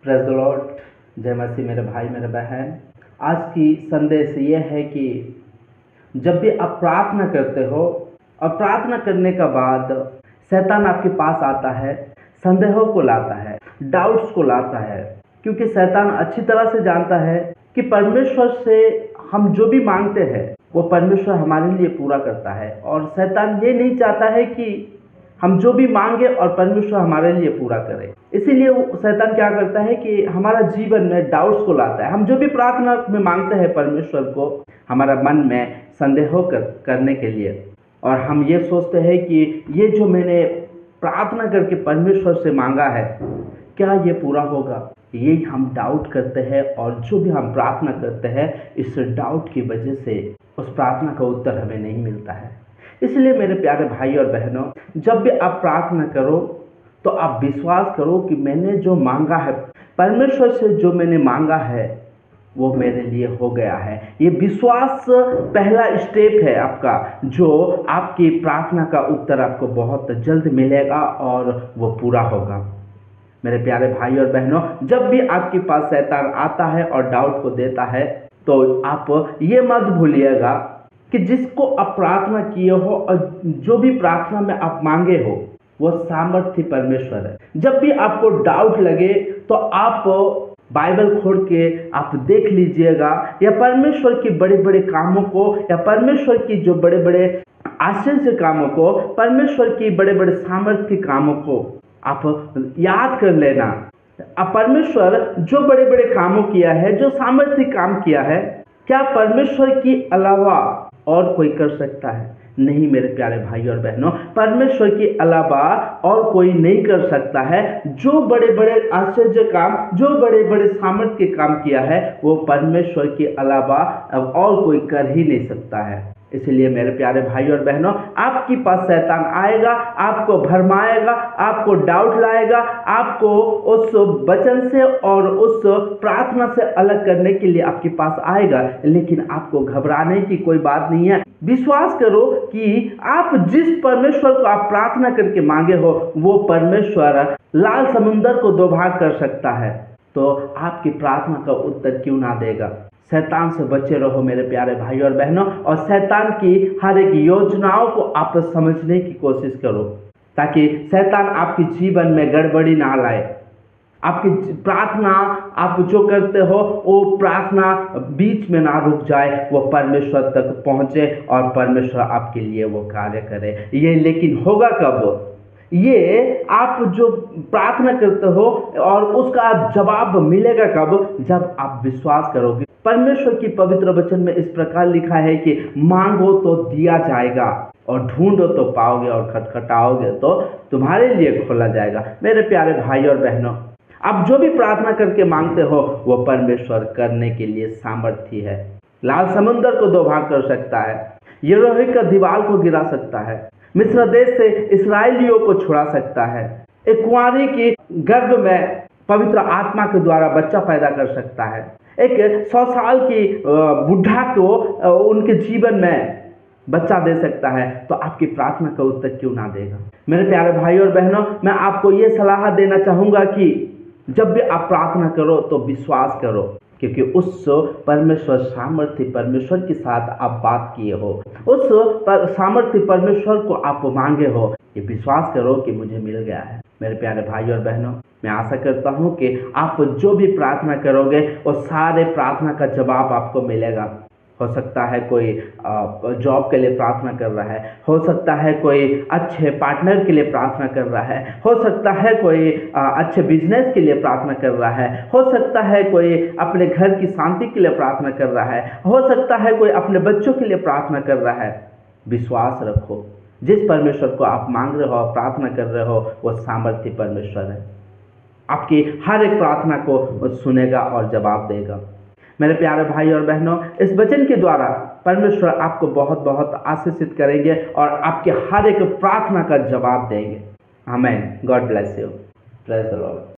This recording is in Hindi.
Praise the Lord. जय मसीह मेरे भाई मेरे बहन। आज की संदेश ये है कि जब भी आप प्रार्थना करते हो और प्रार्थना करने के बाद शैतान आपके पास आता है, संदेहों को लाता है, डाउट्स को लाता है, क्योंकि शैतान अच्छी तरह से जानता है कि परमेश्वर से हम जो भी मांगते हैं वो परमेश्वर हमारे लिए पूरा करता है। और शैतान ये नहीं चाहता है कि हम जो भी मांगे और परमेश्वर हमारे लिए पूरा करे। इसीलिए वो शैतान क्या करता है कि हमारा जीवन में डाउट्स को लाता है। हम जो भी प्रार्थना में मांगते हैं परमेश्वर को, हमारा मन में संदेह करने के लिए, और हम ये सोचते हैं कि ये जो मैंने प्रार्थना करके परमेश्वर से मांगा है क्या ये पूरा होगा, यही हम डाउट करते हैं। और जो भी हम प्रार्थना करते हैं इस डाउट की वजह से उस प्रार्थना का उत्तर हमें नहीं मिलता है। इसलिए मेरे प्यारे भाई और बहनों, जब भी आप प्रार्थना करो तो आप विश्वास करो कि मैंने जो मांगा है, परमेश्वर से जो मैंने मांगा है वो मेरे लिए हो गया है। ये विश्वास पहला स्टेप है आपका, जो आपकी प्रार्थना का उत्तर आपको बहुत जल्द मिलेगा और वो पूरा होगा। मेरे प्यारे भाई और बहनों, जब भी आपके पास शैतान आता है और डाउट को देता है तो आप ये मत भूलिएगा कि जिसको आप प्रार्थना किए हो और जो भी प्रार्थना में आप मांगे हो वो सामर्थ्य परमेश्वर है। जब भी आपको डाउट लगे तो आप बाइबल खोल के आप देख लीजिएगा, या परमेश्वर के बड़े बड़े कामों को, या परमेश्वर की जो बड़े बड़े आश्चर्य कामों को, परमेश्वर की बड़े बड़े सामर्थ्य कामों को आप याद कर लेना। अब परमेश्वर जो बड़े बड़े कामों किया है, जो सामर्थ्य काम किया है, क्या परमेश्वर के अलावा और कोई कर सकता है? नहीं मेरे प्यारे भाई और बहनों, परमेश्वर के अलावा और कोई नहीं कर सकता है। जो बड़े बड़े आश्चर्य काम, जो बड़े बड़े सामर्थ्य के काम किया है, वो परमेश्वर के अलावा और कोई कर ही नहीं सकता है। इसलिए मेरे प्यारे भाई और बहनों, आपके पास शैतान आएगा, आपको भरमाएगा, आपको डाउट लाएगा, आपको उस वचन से और उस प्रार्थना से अलग करने के लिए आपके पास आएगा। लेकिन आपको घबराने की कोई बात नहीं है। विश्वास करो कि आप जिस परमेश्वर को आप प्रार्थना करके मांगे हो वो परमेश्वर लाल समुंदर को दो भाग कर सकता है, तो आपकी प्रार्थना का उत्तर क्यों ना देगा। शैतान से बचे रहो मेरे प्यारे भाई और बहनों, और शैतान की हर एक योजनाओं को आप समझने की कोशिश करो, ताकि शैतान आपके जीवन में गड़बड़ी ना लाए। आपकी प्रार्थना आप जो करते हो वो प्रार्थना बीच में ना रुक जाए, वो परमेश्वर तक पहुँचे और परमेश्वर आपके लिए वो कार्य करे। ये लेकिन होगा कब? ये आप जो प्रार्थना करते हो और उसका जवाब मिलेगा कब? जब आप विश्वास करोगे। परमेश्वर की पवित्र वचन में इस प्रकार लिखा है कि मांगो तो दिया जाएगा, और ढूंढो तो पाओगे, और खटखटाओगे तो तुम्हारे लिए खोला जाएगा। मेरे प्यारे भाई और बहनों, आप जो भी प्रार्थना करके मांगते हो वो परमेश्वर करने के लिए सामर्थ्य है। लाल समुंदर को दो भाग कर सकता है, यरीहो का दीवार को गिरा सकता है, मिस्र देश से इस्राएलियों को छुड़ा सकता है, एक कुंवारी की गर्भ में पवित्र आत्मा के द्वारा बच्चा पैदा कर सकता है, एक 100 साल की बुढ़ा को उनके जीवन में बच्चा दे सकता है। तो आपकी प्रार्थना का उत्तर क्यों ना देगा? मेरे प्यारे भाई और बहनों, मैं आपको ये सलाह देना चाहूँगा कि जब भी आप प्रार्थना करो तो विश्वास करो, क्योंकि उस परमेश्वर सामर्थ्य परमेश्वर के साथ आप बात किए हो, उस सामर्थ्य परमेश्वर को आप मांगे हो। ये विश्वास करो कि मुझे मिल गया है। मेरे प्यारे भाई और बहनों, मैं आशा करता हूँ कि आप जो भी प्रार्थना करोगे वो सारे प्रार्थना का जवाब आपको मिलेगा। हो सकता है कोई जॉब के लिए प्रार्थना कर रहा है, हो सकता है कोई अच्छे पार्टनर के लिए प्रार्थना कर रहा है, हो सकता है कोई अच्छे बिजनेस के लिए प्रार्थना कर रहा है, हो सकता है कोई अपने घर की शांति के लिए प्रार्थना कर रहा है, हो सकता है कोई अपने बच्चों के लिए प्रार्थना कर रहा है। विश्वास रखो, जिस परमेश्वर को आप मांग रहे हो, प्रार्थना कर रहे हो, वो सामर्थ्य परमेश्वर है। आपकी हर एक प्रार्थना को सुनेगा और जवाब देगा। मेरे प्यारे भाई और बहनों, इस वचन के द्वारा परमेश्वर आपको बहुत बहुत आशीषित करेंगे और आपके हर एक प्रार्थना का जवाब देंगे। आमीन। God bless you. Praise the Lord.